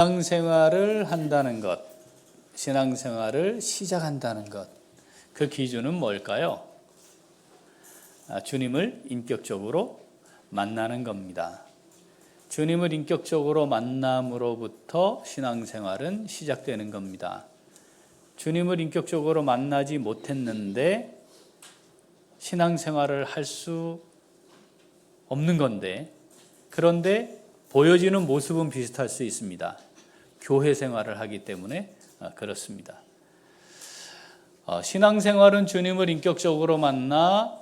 신앙생활을 한다는 것, 신앙생활을 시작한다는 것, 그 기준은 뭘까요? 주님을 인격적으로 만나는 겁니다. 주님을 인격적으로 만남으로부터 신앙생활은 시작되는 겁니다. 주님을 인격적으로 만나지 못했는데 신앙생활을 할 수 없는 건데, 그런데 보여지는 모습은 비슷할 수 있습니다. 교회 생활을 하기 때문에 그렇습니다. 신앙생활은 주님을 인격적으로 만나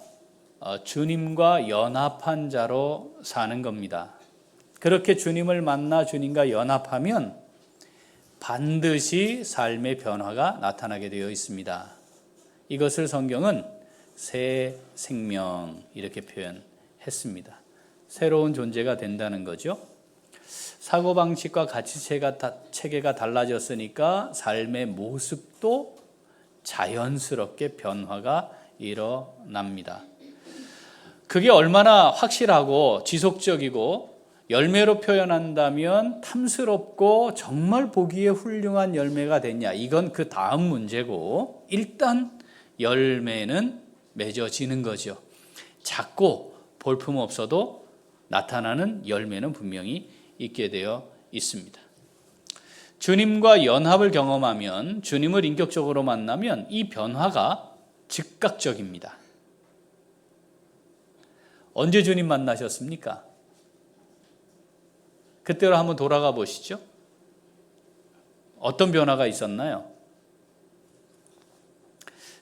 주님과 연합한 자로 사는 겁니다. 그렇게 주님을 만나 주님과 연합하면 반드시 삶의 변화가 나타나게 되어 있습니다. 이것을 성경은 새 생명 이렇게 표현했습니다. 새로운 존재가 된다는 거죠. 사고방식과 가치체계가 달라졌으니까 삶의 모습도 자연스럽게 변화가 일어납니다. 그게 얼마나 확실하고 지속적이고 열매로 표현한다면 탐스럽고 정말 보기에 훌륭한 열매가 됐냐, 이건 그 다음 문제고, 일단 열매는 맺어지는 거죠. 작고 볼품없어도 나타나는 열매는 분명히 있게 되어 있습니다. 주님과 연합을 경험하면, 주님을 인격적으로 만나면 이 변화가 즉각적입니다. 언제 주님 만나셨습니까? 그때로 한번 돌아가 보시죠. 어떤 변화가 있었나요?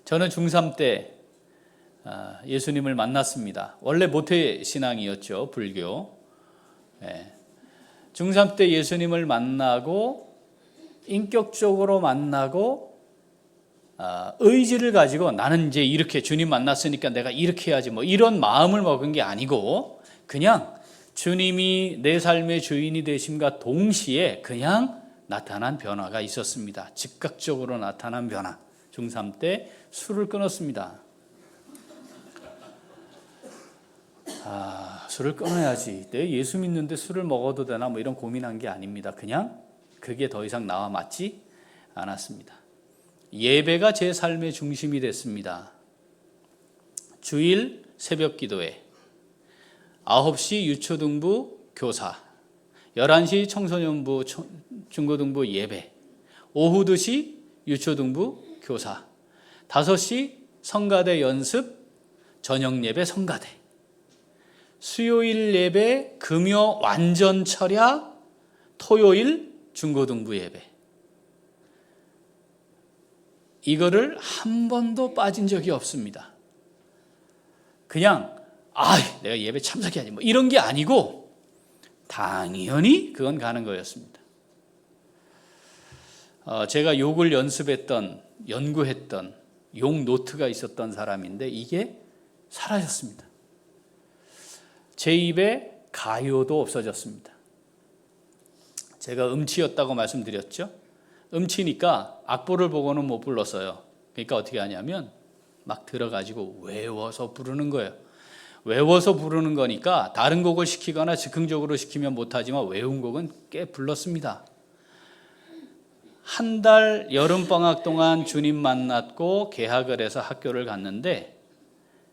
저는 중3 때 예수님을 만났습니다. 원래 모태신앙이었죠, 불교. 중3 때 예수님을 만나고 인격적으로 만나고 의지를 가지고 나는 이제 이렇게 주님 만났으니까 내가 이렇게 해야지, 뭐 이런 마음을 먹은 게 아니고, 그냥 주님이 내 삶의 주인이 되심과 동시에 그냥 나타난 변화가 있었습니다. 즉각적으로 나타난 변화. 중3 때 술을 끊었습니다. 술을 끊어야지. 내 예수 믿는데 술을 먹어도 되나, 뭐 이런 고민한 게 아닙니다. 그냥 그게 더 이상 나와 맞지 않았습니다. 예배가 제 삶의 중심이 됐습니다. 주일 새벽 기도회, 9시 유초등부 교사, 11시 청소년부 중고등부 예배, 오후 2시 유초등부 교사, 5시 성가대 연습, 저녁 예배 성가대, 수요일 예배 금요 완전 철야, 토요일 중고등부 예배. 이거를 한 번도 빠진 적이 없습니다. 그냥 내가 예배 참석해야지, 뭐 이런 게 아니고 당연히 그건 가는 거였습니다. 제가 욕을 연구했던 욕 노트가 있었던 사람인데 이게 사라졌습니다. 제 입에 가요도 없어졌습니다. 제가 음치였다고 말씀드렸죠. 음치니까 악보를 보고는 못 불렀어요. 그러니까 어떻게 하냐면 막 들어가지고 외워서 부르는 거예요. 외워서 부르는 거니까 다른 곡을 시키거나 즉흥적으로 시키면 못하지만 외운 곡은 꽤 불렀습니다. 한 달 여름방학 동안 주님 만났고 개학을 해서 학교를 갔는데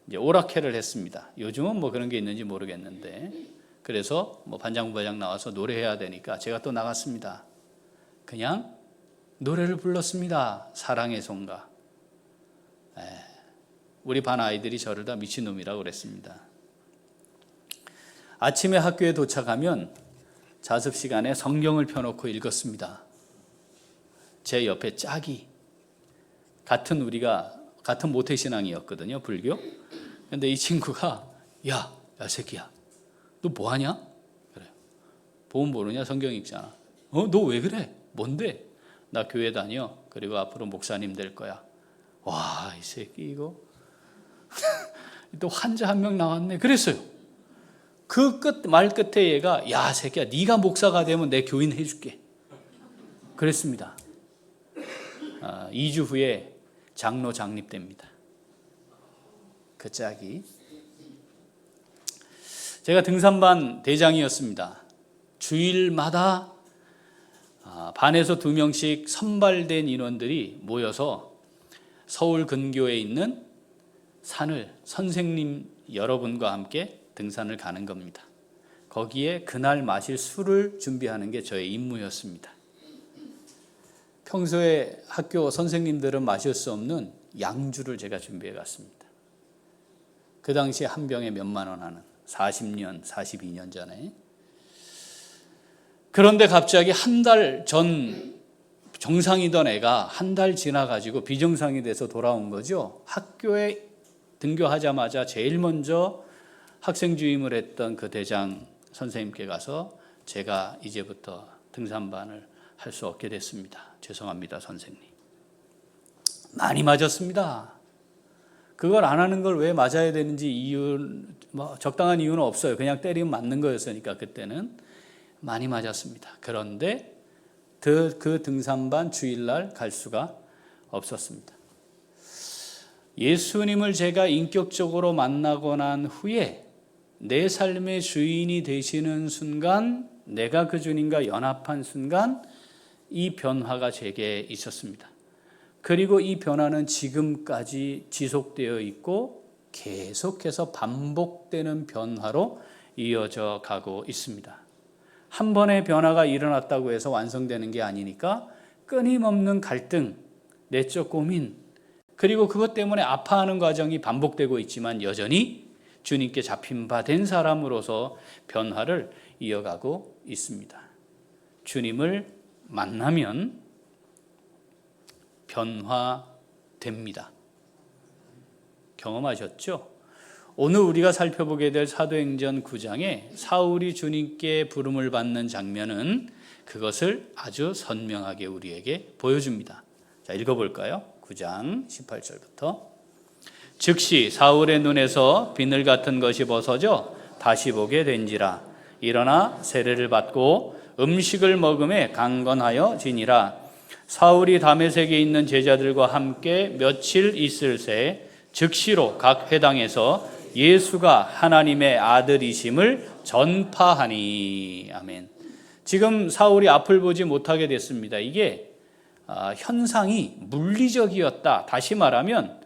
이제 오락회를 했습니다. 요즘은 뭐 그런 게 있는지 모르겠는데, 그래서 뭐 반장부장 나와서 노래해야 되니까 제가 또 나갔습니다. 그냥 노래를 불렀습니다. 사랑의 송가. 우리 반 아이들이 저를 다 미친놈이라고 그랬습니다. 아침에 학교에 도착하면 자습 시간에 성경을 펴놓고 읽었습니다. 제 옆에 짝이, 같은 모태신앙이었거든요, 불교. 근데 이 친구가 야 새끼야, 너 뭐하냐? 그래요. 보험 모르냐? 성경 읽잖아. 너 왜 그래? 뭔데? 나 교회 다녀. 그리고 앞으로 목사님 될 거야. 와, 이 새끼 이거 또 환자 한 명 나왔네. 그랬어요. 그 말 끝에 얘가 야 새끼야, 네가 목사가 되면 내 교인 해줄게. 그랬습니다. 2주 후에 장로 장립됩니다. 그 짝이. 제가 등산반 대장이었습니다. 주일마다 반에서 2명씩 선발된 인원들이 모여서 서울 근교에 있는 산을 선생님 여러분과 함께 등산을 가는 겁니다. 거기에 그날 마실 술을 준비하는 게 저의 임무였습니다. 평소에 학교 선생님들은 마실 수 없는 양주를 제가 준비해 갔습니다. 그 당시에 한 병에 몇만 원 하는 40년, 42년 전에. 그런데 갑자기 한 달 전 정상이던 애가 한 달 지나가지고 비정상이 돼서 돌아온 거죠. 학교에 등교하자마자 제일 먼저 학생 주임을 했던 그 대장 선생님께 가서 제가 이제부터 등산반을 할 수 없게 됐습니다. 죄송합니다, 선생님. 많이 맞았습니다. 그걸 안 하는 걸 왜 맞아야 되는지 적당한 이유는 없어요. 그냥 때리면 맞는 거였으니까 그때는 많이 맞았습니다. 그런데 그 등산반 주일날 갈 수가 없었습니다. 예수님을 제가 인격적으로 만나고 난 후에 내 삶의 주인이 되시는 순간, 내가 그 주님과 연합한 순간 이 변화가 제게 있었습니다. 그리고 이 변화는 지금까지 지속되어 있고 계속해서 반복되는 변화로 이어져 가고 있습니다. 한 번의 변화가 일어났다고 해서 완성되는 게 아니니까 끊임없는 갈등, 내적 고민, 그리고 그것 때문에 아파하는 과정이 반복되고 있지만 여전히 주님께 잡힌 바 된 사람으로서 변화를 이어가고 있습니다. 주님을 만나면 변화됩니다. 경험하셨죠? 오늘 우리가 살펴보게 될 사도행전 9장에 사울이 주님께 부름을 받는 장면은 그것을 아주 선명하게 우리에게 보여줍니다. 자, 읽어볼까요? 9장 18절부터. 즉시 사울의 눈에서 비늘 같은 것이 벗어져 다시 보게 된지라. 일어나 세례를 받고 음식을 먹음에 강건하여 지니라. 사울이 다메섹에 있는 제자들과 함께 며칠 있을 새 즉시로 각 회당에서 예수가 하나님의 아들이심을 전파하니. 아멘. 지금 사울이 앞을 보지 못하게 됐습니다. 이게 현상이 물리적이었다. 다시 말하면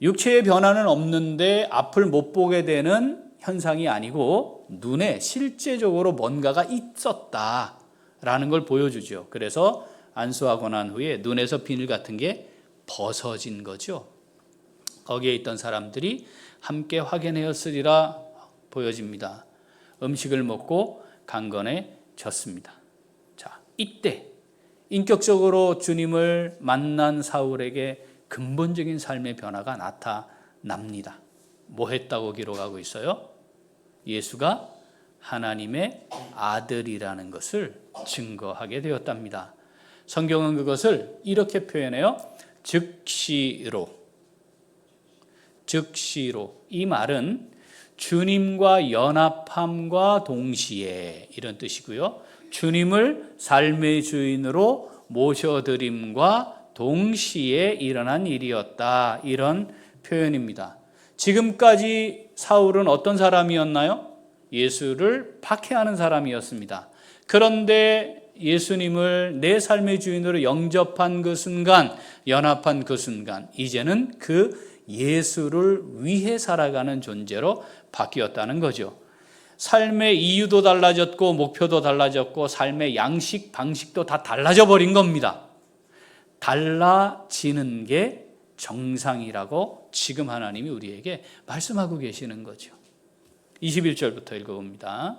육체의 변화는 없는데 앞을 못 보게 되는 현상이 아니고 눈에 실제적으로 뭔가가 있었다라는 걸 보여주죠. 그래서 안수하고 난 후에 눈에서 비늘 같은 게 벗어진 거죠. 거기에 있던 사람들이 함께 확인하였으리라 보여집니다. 음식을 먹고 강건해졌습니다. 자, 이때 인격적으로 주님을 만난 사울에게 근본적인 삶의 변화가 나타납니다. 뭐 했다고 기록하고 있어요? 예수가 하나님의 아들이라는 것을 증거하게 되었답니다. 성경은 그것을 이렇게 표현해요. 즉시로. 이 말은 주님과 연합함과 동시에 이런 뜻이고요. 주님을 삶의 주인으로 모셔드림과 동시에 일어난 일이었다. 이런 표현입니다. 지금까지 사울은 어떤 사람이었나요? 예수를 박해하는 사람이었습니다. 그런데 예수님을 내 삶의 주인으로 영접한 그 순간, 연합한 그 순간, 이제는 그 예수를 위해 살아가는 존재로 바뀌었다는 거죠. 삶의 이유도 달라졌고 목표도 달라졌고 삶의 양식, 방식도 다 달라져 버린 겁니다. 달라지는 게 정상이라고 지금 하나님이 우리에게 말씀하고 계시는 거죠. 21절부터 읽어봅니다.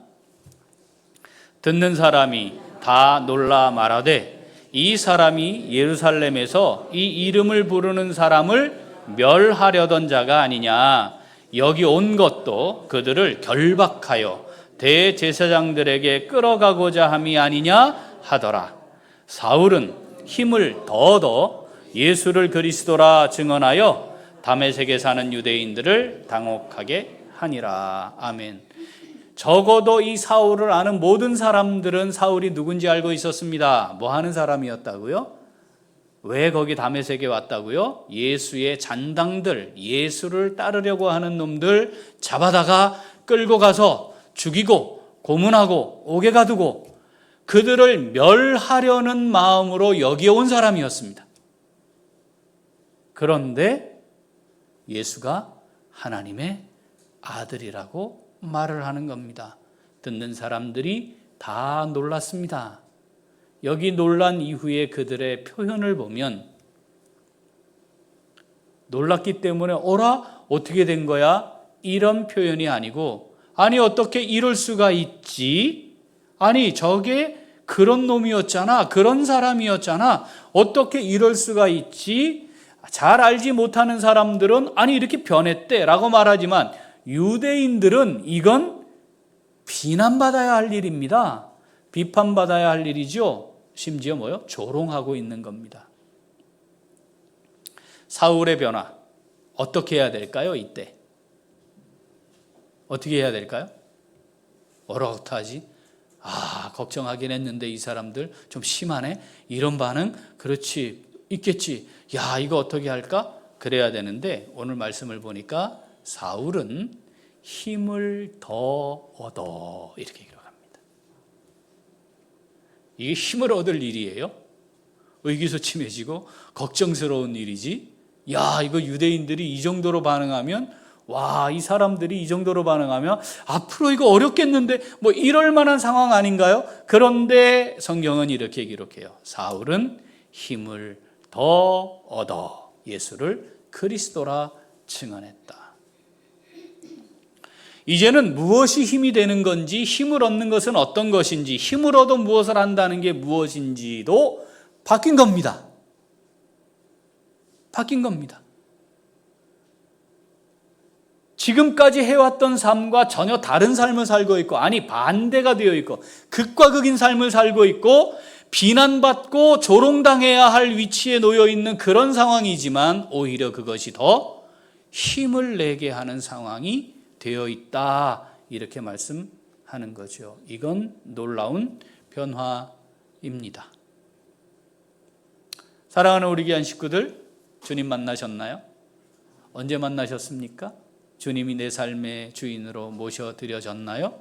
듣는 사람이 다 놀라 말하되 이 사람이 예루살렘에서 이 이름을 부르는 사람을 멸하려던 자가 아니냐. 여기 온 것도 그들을 결박하여 대제사장들에게 끌어가고자 함이 아니냐 하더라. 사울은 힘을 더더 예수를 그리스도라 증언하여 다메섹에 사는 유대인들을 당혹하게 하니라. 아멘. 적어도 이 사울을 아는 모든 사람들은 사울이 누군지 알고 있었습니다. 뭐 하는 사람이었다고요? 왜 거기 다메섹에 왔다고요? 예수의 잔당들, 예수를 따르려고 하는 놈들 잡아다가 끌고 가서 죽이고 고문하고 옥에 가두고 그들을 멸하려는 마음으로 여기온 사람이었습니다. 그런데 예수가 하나님의 아들이라고 말을 하는 겁니다. 듣는 사람들이 다 놀랐습니다. 여기 놀란 이후에 그들의 표현을 보면 놀랐기 때문에 어라? 어떻게 된 거야? 이런 표현이 아니고 아니 어떻게 이럴 수가 있지? 아니 저게 그런 놈이었잖아. 그런 사람이었잖아. 어떻게 이럴 수가 있지? 잘 알지 못하는 사람들은 아니 이렇게 변했대 라고 말하지만 유대인들은 이건 비난받아야 할 일입니다. 비판받아야 할 일이죠. 심지어 뭐요? 조롱하고 있는 겁니다. 사울의 변화 어떻게 해야 될까요? 이때 어떻게 해야 될까요? 어떡하지? 걱정하긴 했는데 이 사람들 좀 심하네. 이런 반응 그렇지 있겠지. 야 이거 어떻게 할까? 그래야 되는데 오늘 말씀을 보니까 사울은 힘을 더 얻어 이렇게 기록합니다. 이게 힘을 얻을 일이에요? 의기소침해지고 걱정스러운 일이지. 야 이거 유대인들이 이 정도로 반응하면 와, 이 사람들이 이 정도로 반응하면 앞으로 이거 어렵겠는데 뭐 이럴 만한 상황 아닌가요? 그런데 성경은 이렇게 기록해요. 사울은 힘을 더 얻어 예수를 그리스도라 증언했다. 이제는 무엇이 힘이 되는 건지, 힘을 얻는 것은 어떤 것인지, 힘을 얻어 무엇을 한다는 게 무엇인지도 바뀐 겁니다. 바뀐 겁니다. 지금까지 해왔던 삶과 전혀 다른 삶을 살고 있고, 아니 반대가 되어 있고 극과 극인 삶을 살고 있고 비난받고 조롱당해야 할 위치에 놓여 있는 그런 상황이지만 오히려 그것이 더 힘을 내게 하는 상황이 되어 있다 이렇게 말씀하는 거죠. 이건 놀라운 변화입니다. 사랑하는 우리 귀한 식구들, 주님 만나셨나요? 언제 만나셨습니까? 주님이 내 삶의 주인으로 모셔드려졌나요?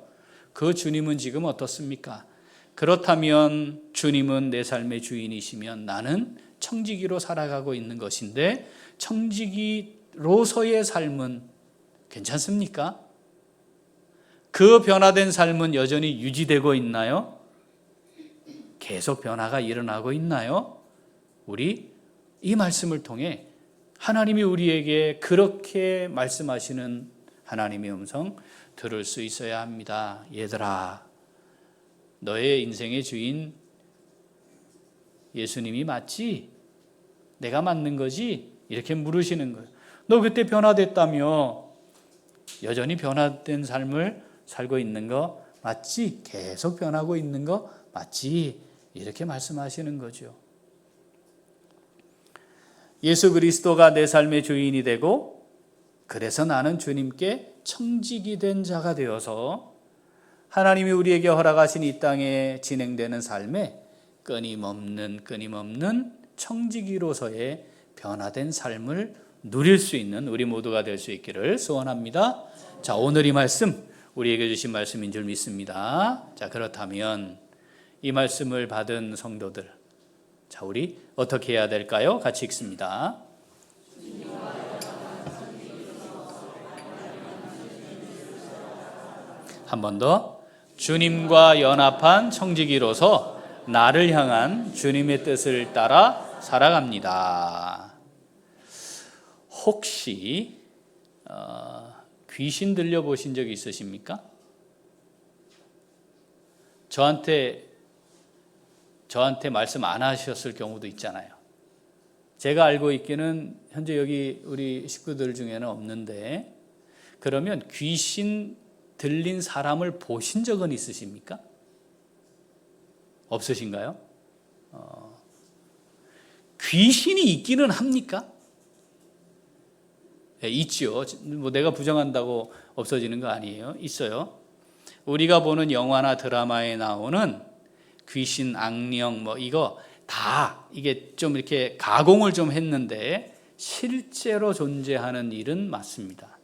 그 주님은 지금 어떻습니까? 그렇다면 주님은 내 삶의 주인이시면 나는 청지기로 살아가고 있는 것인데 청지기로서의 삶은 괜찮습니까? 그 변화된 삶은 여전히 유지되고 있나요? 계속 변화가 일어나고 있나요? 우리 이 말씀을 통해 하나님이 우리에게 그렇게 말씀하시는 하나님의 음성 들을 수 있어야 합니다. 얘들아, 너의 인생의 주인 예수님이 맞지? 내가 맞는 거지? 이렇게 물으시는 거예요. 너 그때 변화됐다며 여전히 변화된 삶을 살고 있는 거 맞지? 계속 변하고 있는 거 맞지? 이렇게 말씀하시는 거죠. 예수 그리스도가 내 삶의 주인이 되고 그래서 나는 주님께 청지기 된 자가 되어서 하나님이 우리에게 허락하신 이 땅에 진행되는 삶에 끊임없는 청지기로서의 변화된 삶을 누릴 수 있는 우리 모두가 될 수 있기를 소원합니다. 자, 오늘 이 말씀 우리에게 주신 말씀인 줄 믿습니다. 자, 그렇다면 이 말씀을 받은 성도들, 자, 우리 어떻게 해야 될까요? 같이 읽습니다. 한 번 더. 주님과 연합한 청지기로서 나를 향한 주님의 뜻을 따라 살아갑니다. 혹시 귀신 들려보신 적이 있으십니까? 저한테 말씀 안 하셨을 경우도 있잖아요. 제가 알고 있기는 현재 여기 우리 식구들 중에는 없는데, 그러면 귀신 들린 사람을 보신 적은 있으십니까? 없으신가요? 귀신이 있기는 합니까? 네, 있죠. 뭐 내가 부정한다고 없어지는 거 아니에요. 있어요. 우리가 보는 영화나 드라마에 나오는 귀신, 악령 뭐 이거 다 이게 좀 이렇게 가공을 좀 했는데 실제로 존재하는 일은 맞습니다.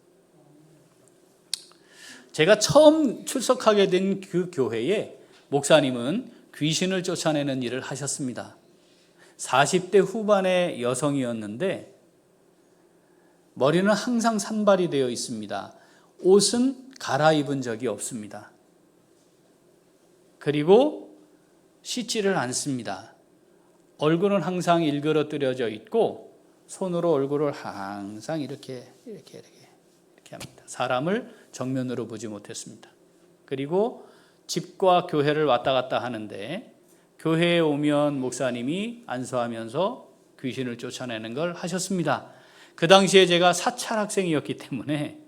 제가 처음 출석하게 된 그 교회에 목사님은 귀신을 쫓아내는 일을 하셨습니다. 40대 후반의 여성이었는데 머리는 항상 산발이 되어 있습니다. 옷은 갈아입은 적이 없습니다. 그리고 씻지를 않습니다. 얼굴은 항상 일그러뜨려져 있고 손으로 얼굴을 항상 이렇게 합니다. 사람을 정면으로 보지 못했습니다. 그리고 집과 교회를 왔다 갔다 하는데 교회에 오면 목사님이 안수하면서 귀신을 쫓아내는 걸 하셨습니다. 그 당시에 제가 사찰 학생이었기 때문에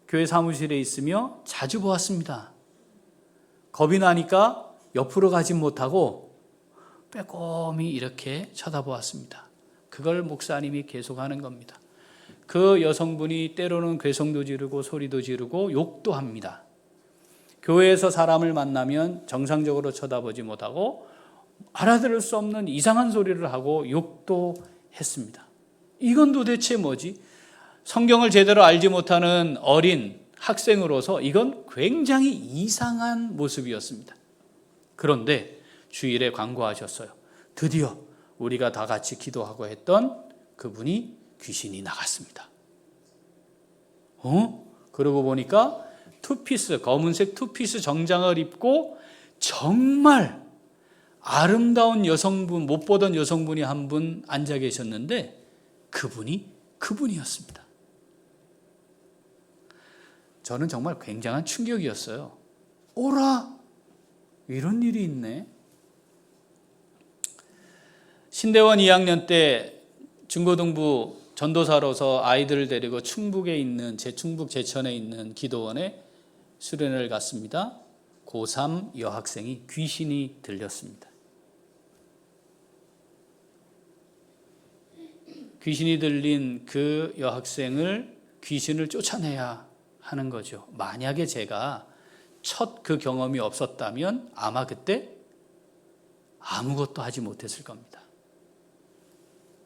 교회 사무실에 있으며 자주 보았습니다. 겁이 나니까 옆으로 가지 못하고 빼꼼히 이렇게 쳐다보았습니다. 그걸 목사님이 계속하는 겁니다. 그 여성분이 때로는 괴성도 지르고 소리도 지르고 욕도 합니다. 교회에서 사람을 만나면 정상적으로 쳐다보지 못하고 알아들을 수 없는 이상한 소리를 하고 욕도 했습니다. 이건 도대체 뭐지? 성경을 제대로 알지 못하는 어린 학생으로서 이건 굉장히 이상한 모습이었습니다. 그런데 주일에 광고하셨어요. 드디어 우리가 다 같이 기도하고 했던 그분이 귀신이 나갔습니다. 그러고 보니까 투피스, 검은색 투피스 정장을 입고 정말 아름다운 여성분, 못 보던 여성분이 한 분 앉아 계셨는데 그분이 그분이었습니다. 저는 정말 굉장한 충격이었어요. 오라! 이런 일이 있네. 신대원 2학년 때 중고등부 전도사로서 아이들을 데리고 충북에 있는 충북 제천에 있는 기도원에 수련을 갔습니다. 고3 여학생이 귀신이 들렸습니다. 귀신이 들린 그 여학생을 귀신을 쫓아내야 하는 거죠. 만약에 제가 첫 그 경험이 없었다면 아마 그때 아무것도 하지 못했을 겁니다.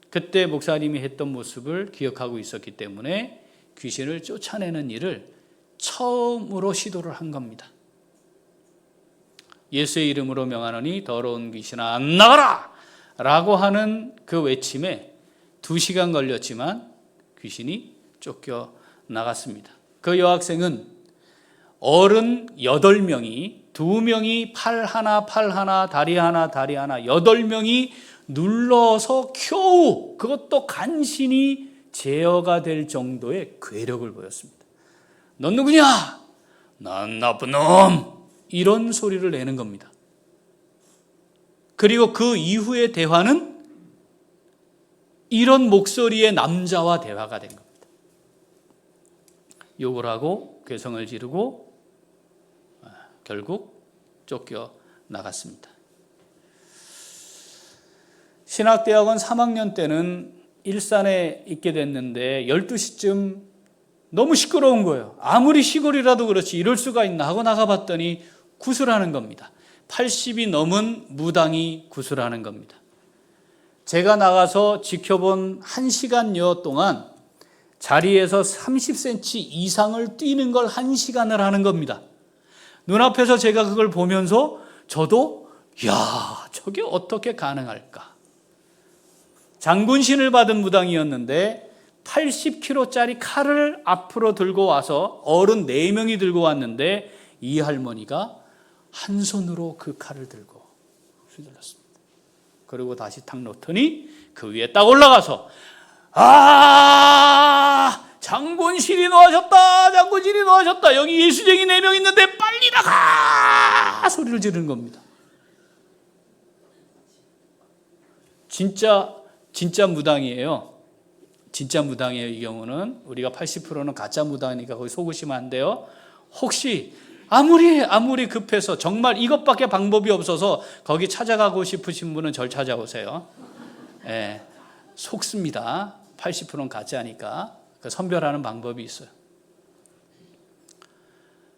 그때 목사님이 했던 모습을 기억하고 있었기 때문에 귀신을 쫓아내는 일을 처음으로 시도를 한 겁니다. 예수의 이름으로 명하노니 더러운 귀신아 안 나가라! 라고 하는 그 외침에 2시간 걸렸지만 귀신이 쫓겨 나갔습니다. 그 여학생은 어른 8명이 2명이 팔 하나 다리 하나 8명이 눌러서 겨우 그것도 간신히 제어가 될 정도의 괴력을 보였습니다. 넌 누구냐? 난 나쁜 놈! 이런 소리를 내는 겁니다. 그리고 그 이후의 대화는 이런 목소리의 남자와 대화가 된 겁니다. 욕을 하고 괴성을 지르고 결국 쫓겨 나갔습니다. 신학대학원 3학년 때는 일산에 있게 됐는데 12시쯤 너무 시끄러운 거예요. 아무리 시골이라도 그렇지 이럴 수가 있나 하고 나가봤더니 구슬하는 겁니다. 80이 넘은 무당이 구슬하는 겁니다. 제가 나가서 지켜본 1시간여 동안 자리에서 30cm 이상을 뛰는 걸 1시간을 하는 겁니다. 눈앞에서 제가 그걸 보면서 저도 저게 어떻게 가능할까? 장군신을 받은 무당이었는데 80kg짜리 칼을 앞으로 들고 와서 어른 4명이 들고 왔는데 이 할머니가 한 손으로 그 칼을 들고 휘둘렀습니다. 그리고 다시 탁 놓더니 그 위에 딱 올라가서 장군신이 놓아졌다. 여기 예수쟁이 4명 있는데 빨리 나가! 소리를 지르는 겁니다. 진짜 무당이에요. 진짜 무당이에요. 이 경우는 우리가 80%는 가짜 무당이니까 거기 속으시면 안 돼요. 혹시 아무리 급해서 정말 이것밖에 방법이 없어서 거기 찾아가고 싶으신 분은 절 찾아오세요. 네, 속습니다. 80%는 가짜니까 선별하는 방법이 있어요.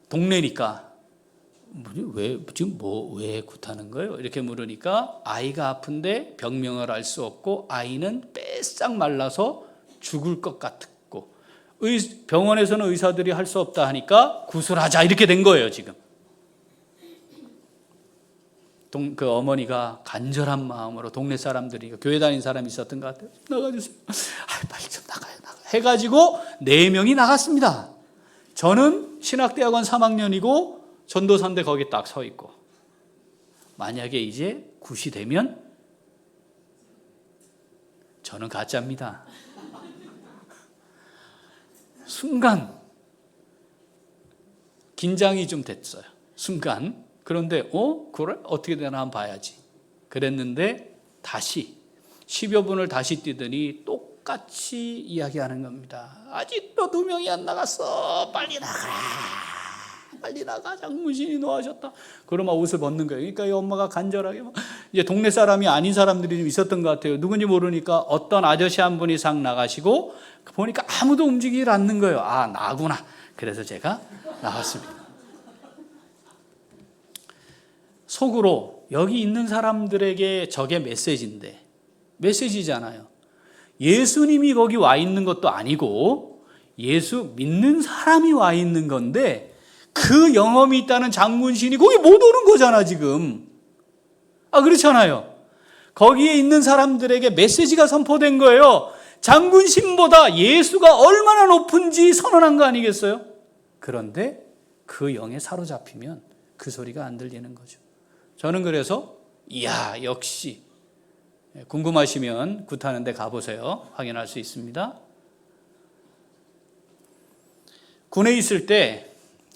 동네니까 왜 굿하는 거예요? 이렇게 물으니까 아이가 아픈데 병명을 알 수 없고 아이는 빼싹 말라서 죽을 것 같고 병원에서는 의사들이 할 수 없다 하니까 구술하자 이렇게 된 거예요. 지금 그 어머니가 간절한 마음으로 동네 사람들이 교회 다니는 사람이 있었던 것 같아요. 나가주세요. 빨리 좀 나가요. 해가지고 4명이 나갔습니다. 저는 신학대학원 3학년이고 전도사인데 거기 딱 서 있고, 만약에 이제 굿이 되면 저는 가짜입니다. 순간 긴장이 좀 됐어요. 순간. 그런데 그래? 어떻게 되나 한번 봐야지. 그랬는데 다시 10여 분을 다시 뛰더니 똑같이 이야기하는 겁니다. 아직도 2명이 안 나갔어. 빨리 나가라. 빨리 나가. 장문신이 노하셨다. 그러면 옷을 벗는 거예요. 그러니까 이 엄마가 간절하게 이제 동네 사람이 아닌 사람들이 좀 있었던 것 같아요. 누군지 모르니까 어떤 아저씨 한 분이 상 나가시고 보니까 아무도 움직이질 않는 거예요. 아, 나구나. 그래서 제가 나왔습니다. 속으로 여기 있는 사람들에게 저게 메시지잖아요. 예수님이 거기 와 있는 것도 아니고 예수 믿는 사람이 와 있는 건데 그 영험이 있다는 장문신이 거기 못 오는 거잖아 지금. 그렇잖아요. 거기에 있는 사람들에게 메시지가 선포된 거예요. 장군신보다 예수가 얼마나 높은지 선언한 거 아니겠어요? 그런데 그 영에 사로잡히면 그 소리가 안 들리는 거죠. 저는 그래서 이야, 역시 궁금하시면 굿하는 데 가보세요. 확인할 수 있습니다. 군에 있을 때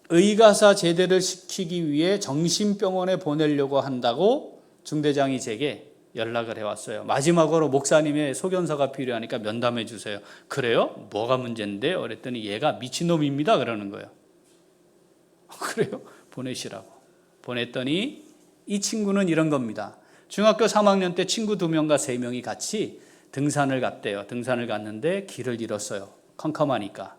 의가사 제대를 시키기 위해 정신병원에 보내려고 한다고 중대장이 제게 연락을 해왔어요. 마지막으로 목사님의 소견서가 필요하니까 면담해 주세요. 그래요? 뭐가 문제인데요? 그랬더니 얘가 미친놈입니다. 그러는 거예요. 그래요? 보내시라고. 보냈더니 이 친구는 이런 겁니다. 중학교 3학년 때 친구 2명과 3명이 같이 등산을 갔대요. 등산을 갔는데 길을 잃었어요. 컴컴하니까.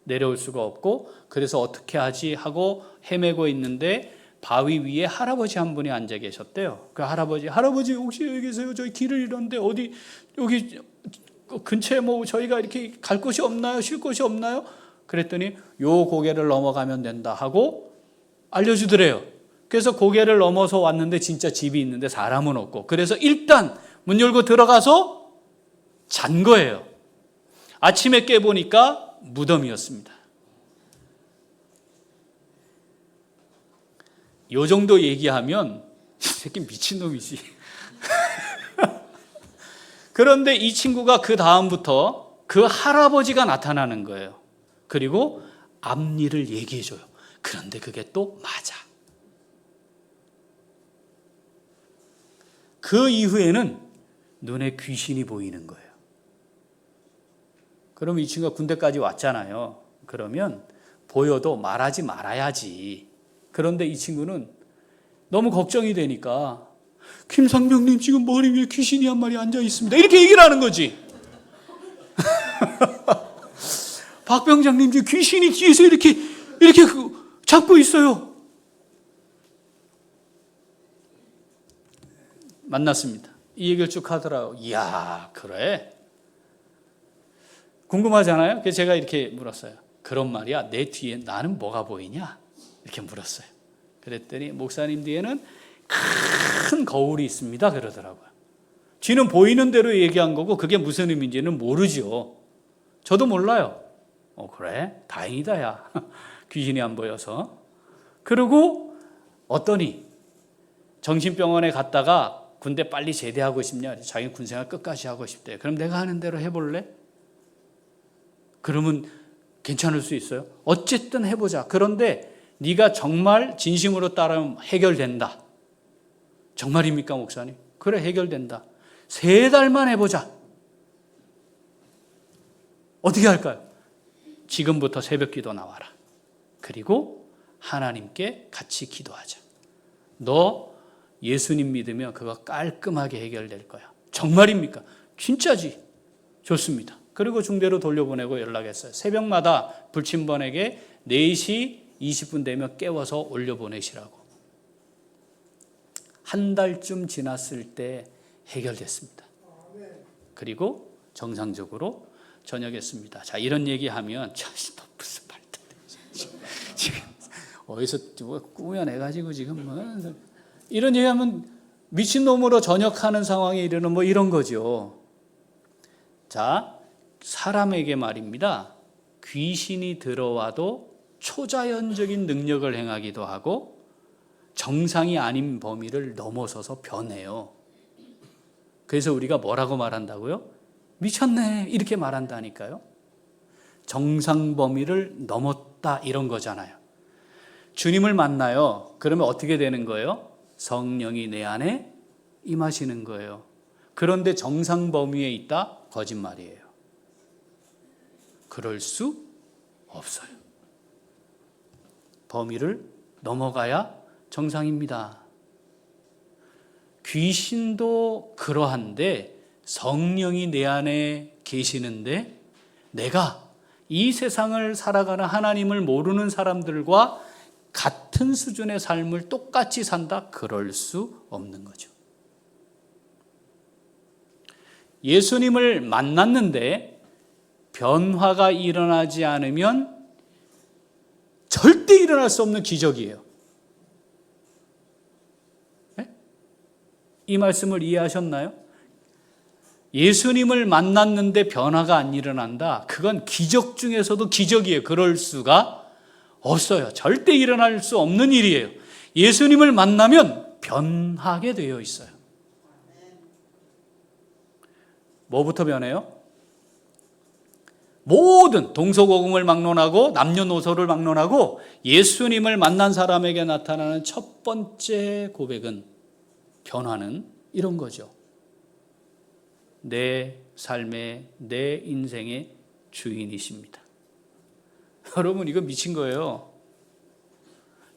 내려올 수가 없고 그래서 어떻게 하지 하고 헤매고 있는데 바위 위에 할아버지 한 분이 앉아 계셨대요. 그 할아버지 혹시 여기 계세요? 저희 길을 잃었는데 어디 여기 근처에 뭐 저희가 이렇게 갈 곳이 없나요? 쉴 곳이 없나요? 그랬더니 요 고개를 넘어가면 된다 하고 알려주더래요. 그래서 고개를 넘어서 왔는데 진짜 집이 있는데 사람은 없고 그래서 일단 문 열고 들어가서 잔 거예요. 아침에 깨보니까 무덤이었습니다. 요 정도 얘기하면 이 새끼 미친놈이지. 그런데 이 친구가 그 다음부터 그 할아버지가 나타나는 거예요. 그리고 앞일을 얘기해줘요. 그런데 그게 또 맞아. 그 이후에는 눈에 귀신이 보이는 거예요. 그럼 이 친구가 군대까지 왔잖아요. 그러면 보여도 말하지 말아야지. 그런데 이 친구는 너무 걱정이 되니까 김상병님 지금 머리 위에 귀신이 한 마리 앉아 있습니다. 이렇게 얘기를 하는 거지. 박병장님 지금 귀신이 뒤에서 이렇게 잡고 있어요. 만났습니다. 이 얘기를 쭉 하더라고요. 이야, 그래? 궁금하잖아요? 그래서 제가 이렇게 물었어요. 그런 말이야, 내 뒤에 나는 뭐가 보이냐? 이렇게 물었어요. 그랬더니 목사님 뒤에는 큰 거울이 있습니다. 그러더라고요. 뒤는 보이는 대로 얘기한 거고 그게 무슨 의미인지는 모르죠. 저도 몰라요. 그래? 다행이다 야. 귀신이 안 보여서. 그리고 어떠니 정신병원에 갔다가 군대 빨리 제대하고 싶냐? 자기는 군생활 끝까지 하고 싶대. 그럼 내가 하는 대로 해볼래? 그러면 괜찮을 수 있어요? 어쨌든 해보자. 그런데 네가 정말 진심으로 따르면 해결된다. 정말입니까, 목사님? 그래, 해결된다. 3달만 해보자. 어떻게 할까요? 지금부터 새벽기도 나와라. 그리고 하나님께 같이 기도하자. 너 예수님 믿으면 그거 깔끔하게 해결될 거야. 정말입니까? 진짜지. 좋습니다. 그리고 중대로 돌려보내고 연락했어요. 새벽마다 불침번에게 4시 20분 되면 깨워서 올려보내시라고. 한 달쯤 지났을 때 해결됐습니다. 그리고 정상적으로 전역했습니다. 자, 이런 얘기하면 너 무슨 말도 안 돼. 지금 어디서 꾸며내가지고 지금 뭐 이런 얘기하면 미친놈으로 전역하는 상황에 이르는 뭐 이런 거죠. 자, 사람에게 말입니다. 귀신이 들어와도 초자연적인 능력을 행하기도 하고 정상이 아닌 범위를 넘어서서 변해요. 그래서 우리가 뭐라고 말한다고요? 미쳤네 이렇게 말한다니까요. 정상 범위를 넘었다 이런 거잖아요. 주님을 만나요. 그러면 어떻게 되는 거예요? 성령이 내 안에 임하시는 거예요. 그런데 정상 범위에 있다? 거짓말이에요. 그럴 수 없어요. 범위를 넘어가야 정상입니다. 귀신도 그러한데 성령이 내 안에 계시는데 내가 이 세상을 살아가는 하나님을 모르는 사람들과 같은 수준의 삶을 똑같이 산다? 그럴 수 없는 거죠. 예수님을 만났는데 변화가 일어나지 않으면 절대 일어날 수 없는 기적이에요. 네? 이 말씀을 이해하셨나요? 예수님을 만났는데 변화가 안 일어난다. 그건 기적 중에서도 기적이에요. 그럴 수가 없어요. 절대 일어날 수 없는 일이에요. 예수님을 만나면 변하게 되어 있어요. 뭐부터 변해요? 모든 동서고금을 막론하고 남녀노소를 막론하고 예수님을 만난 사람에게 나타나는 첫 번째 고백은 변화는 이런 거죠. 내 삶의, 내 인생의 주인이십니다. 여러분 이거 미친 거예요.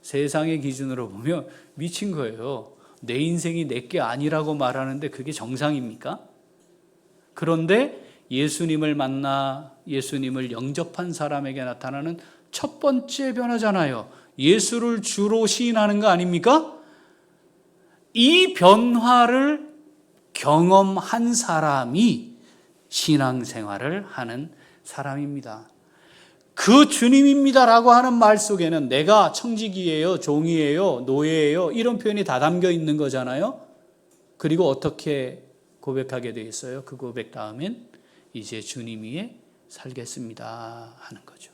세상의 기준으로 보면 미친 거예요. 내 인생이 내게 아니라고 말하는데 그게 정상입니까? 그런데 예수님을 만나 예수님을 영접한 사람에게 나타나는 첫 번째 변화잖아요. 예수를 주로 시인하는 거 아닙니까? 이 변화를 경험한 사람이 신앙생활을 하는 사람입니다. 그 주님입니다라고 하는 말 속에는 내가 청지기예요, 종이에요, 노예예요 이런 표현이 다 담겨 있는 거잖아요. 그리고 어떻게 고백하게 돼 있어요? 그 고백 다음엔 이제 주님 위에 살겠습니다 하는 거죠.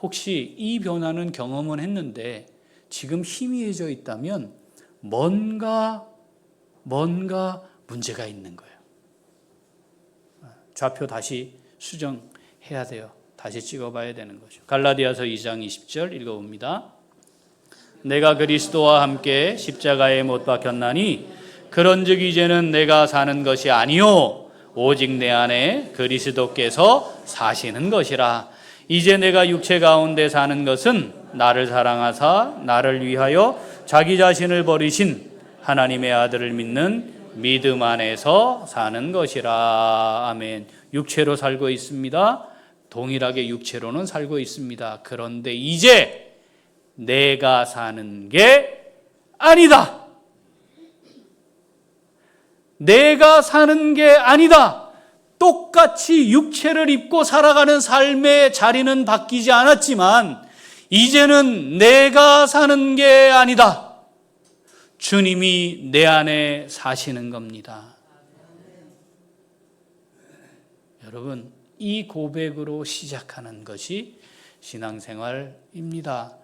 혹시 이 변화는 경험은 했는데 지금 희미해져 있다면 뭔가 문제가 있는 거예요. 좌표 다시 수정해야 돼요. 다시 찍어봐야 되는 거죠. 갈라디아서 2장 20절 읽어봅니다. 내가 그리스도와 함께 십자가에 못 박혔나니 그런즉 이제는 내가 사는 것이 아니요 오직 내 안에 그리스도께서 사시는 것이라. 이제 내가 육체 가운데 사는 것은 나를 사랑하사 나를 위하여 자기 자신을 버리신 하나님의 아들을 믿는 믿음 안에서 사는 것이라. 아멘. 육체로 살고 있습니다. 동일하게 육체로는 살고 있습니다. 그런데 이제 내가 사는 게 아니다. 내가 사는 게 아니다. 똑같이 육체를 입고 살아가는 삶의 자리는 바뀌지 않았지만 이제는 내가 사는 게 아니다. 주님이 내 안에 사시는 겁니다. 여러분, 이 고백으로 시작하는 것이 신앙생활입니다.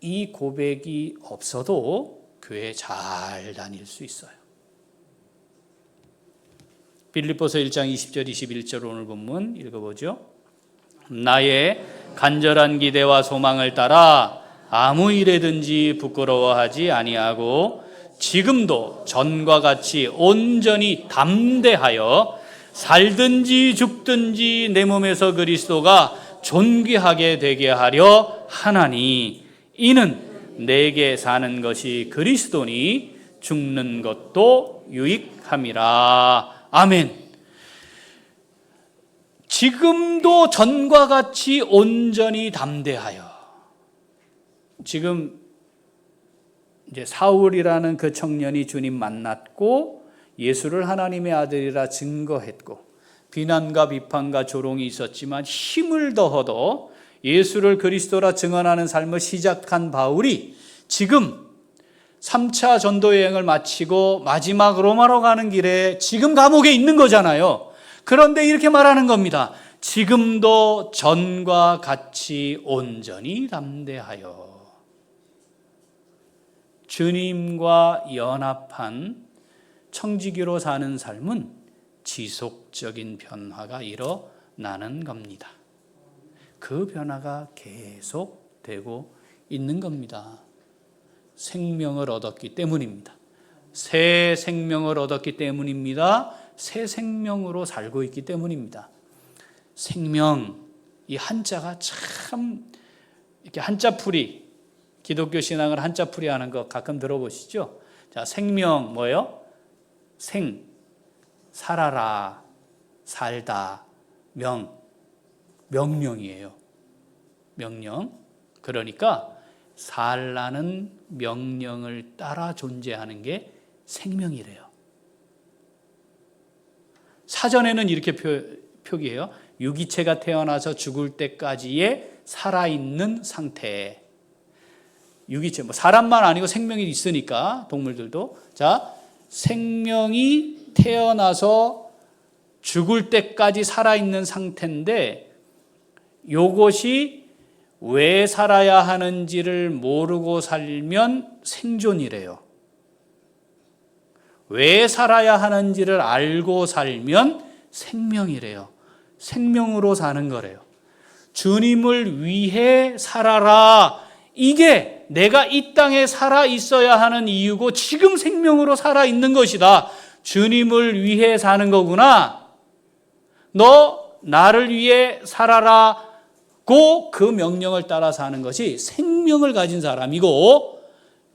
이 고백이 없어도 교회 잘 다닐 수 있어요. 빌립보서 1장 20절 21절 오늘 본문 읽어보죠. 나의 간절한 기대와 소망을 따라 아무 일에든지 부끄러워하지 아니하고 지금도 전과 같이 온전히 담대하여 살든지 죽든지 내 몸에서 그리스도가 존귀하게 되게 하려 하나니 이는 내게 사는 것이 그리스도니 죽는 것도 유익함이라. 아멘. 지금도 전과 같이 온전히 담대하여. 지금 이제 사울이라는 그 청년이 주님 만났고 예수를 하나님의 아들이라 증거했고 비난과 비판과 조롱이 있었지만 힘을 더하도 예수를 그리스도라 증언하는 삶을 시작한 바울이 지금 3차 전도 여행을 마치고 마지막 로마로 가는 길에 지금 감옥에 있는 거잖아요. 그런데 이렇게 말하는 겁니다. 지금도 전과 같이 온전히 담대하여. 주님과 연합한 청지기로 사는 삶은 지속적인 변화가 일어나는 겁니다. 그 변화가 계속 되고 있는 겁니다. 생명을 얻었기 때문입니다. 새 생명을 얻었기 때문입니다. 새 생명으로 살고 있기 때문입니다. 생명, 이 한자가 참 이렇게 한자풀이, 기독교 신앙을 한자풀이 하는 거 가끔 들어보시죠? 자, 생명 뭐예요? 생, 살아라, 살다, 명령이에요. 명령. 그러니까 살라는 명령을 따라 존재하는 게 생명이래요. 사전에는 이렇게 표기해요. 유기체가 태어나서 죽을 때까지의 살아있는 상태. 유기체, 사람만 아니고 생명이 있으니까, 동물들도. 자, 생명이 태어나서 죽을 때까지 살아있는 상태인데, 요것이 왜 살아야 하는지를 모르고 살면 생존이래요. 왜 살아야 하는지를 알고 살면 생명이래요. 생명으로 사는 거래요. 주님을 위해 살아라. 이게 내가 이 땅에 살아 있어야 하는 이유고 지금 생명으로 살아 있는 것이다. 주님을 위해 사는 거구나. 너 나를 위해 살아라. 그 명령을 따라 사는 것이 생명을 가진 사람이고,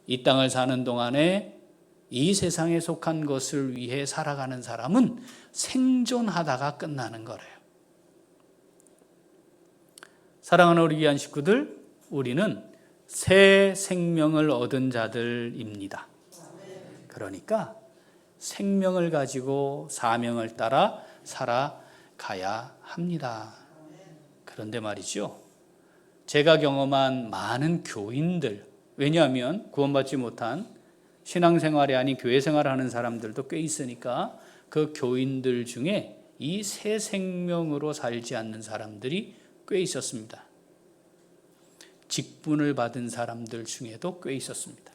이 땅을 사는 동안에 이 세상에 속한 것을 위해 살아가는 사람은 생존하다가 끝나는 거래요. 사랑하는 우리 귀한 식구들, 우리는 새 생명을 얻은 자들입니다. 그러니까 생명을 가지고 사명을 따라 살아가야 합니다. 그런데 말이죠, 제가 경험한 많은 교인들, 왜냐하면 구원받지 못한 신앙생활이 아닌 교회생활을 하는 사람들도 꽤 있으니까 그 교인들 중에 이 새 생명으로 살지 않는 사람들이 꽤 있었습니다. 직분을 받은 사람들 중에도 꽤 있었습니다.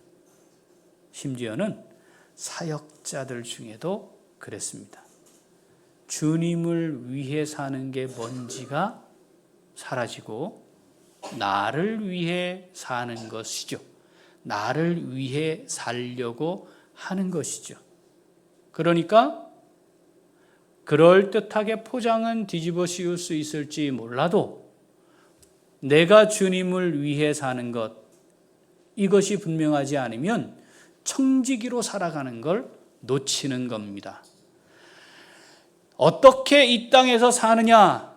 심지어는 사역자들 중에도 그랬습니다. 주님을 위해 사는 게 뭔지가 사라지고 나를 위해 사는 것이죠. 나를 위해 살려고 하는 것이죠. 그러니까 그럴듯하게 포장은 뒤집어 씌울 수 있을지 몰라도 내가 주님을 위해 사는 것, 이것이 분명하지 않으면 청지기로 살아가는 걸 놓치는 겁니다. 어떻게 이 땅에서 사느냐,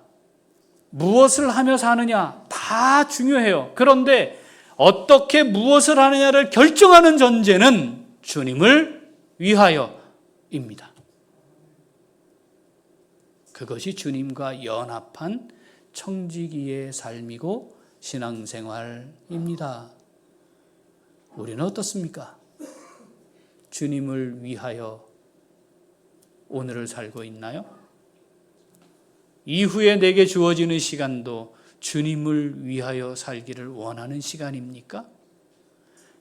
무엇을 하며 사느냐 다 중요해요. 그런데 어떻게 무엇을 하느냐를 결정하는 전제는 주님을 위하여입니다. 그것이 주님과 연합한 청지기의 삶이고 신앙생활입니다. 우리는 어떻습니까? 주님을 위하여 오늘을 살고 있나요? 이후에 내게 주어지는 시간도 주님을 위하여 살기를 원하는 시간입니까?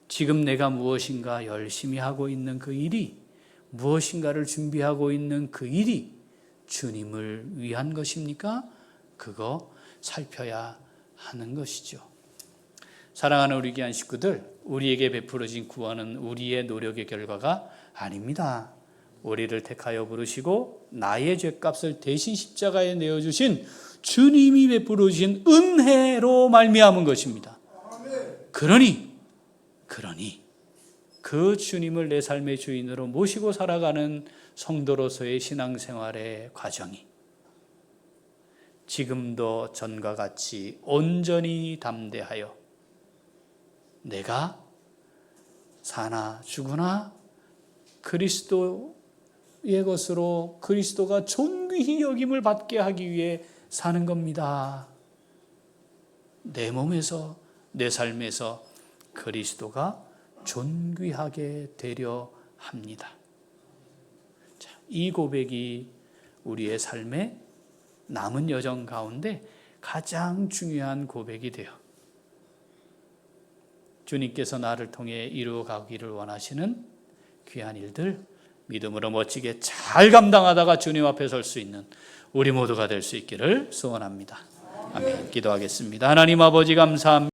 지금 내가 무엇인가 열심히 하고 있는 그 일이, 무엇인가를 준비하고 있는 그 일이 주님을 위한 것입니까? 그거 살펴야 하는 것이죠. 사랑하는 우리 귀한 식구들, 우리에게 베풀어진 구원은 우리의 노력의 결과가 아닙니다. 우리를 택하여 부르시고 나의 죄값을 대신 십자가에 내어주신 주님이 베풀어 주신 은혜로 말미암은 것입니다. 그러니 그 주님을 내 삶의 주인으로 모시고 살아가는 성도로서의 신앙생활의 과정이 지금도 전과 같이 온전히 담대하여 내가 사나 죽으나 그리스도의 것으로 그리스도가 존귀히 여김을 받게 하기 위해 사는 겁니다. 내 몸에서, 내 삶에서 그리스도가 존귀하게 되려 합니다. 자, 이 고백이 우리의 삶의 남은 여정 가운데 가장 중요한 고백이 돼요. 주님께서 나를 통해 이루어가기를 원하시는 귀한 일들 믿음으로 멋지게 잘 감당하다가 주님 앞에 설 수 있는 우리 모두가 될 수 있기를 소원합니다. 아멘. 기도하겠습니다. 하나님 아버지 감사합니다.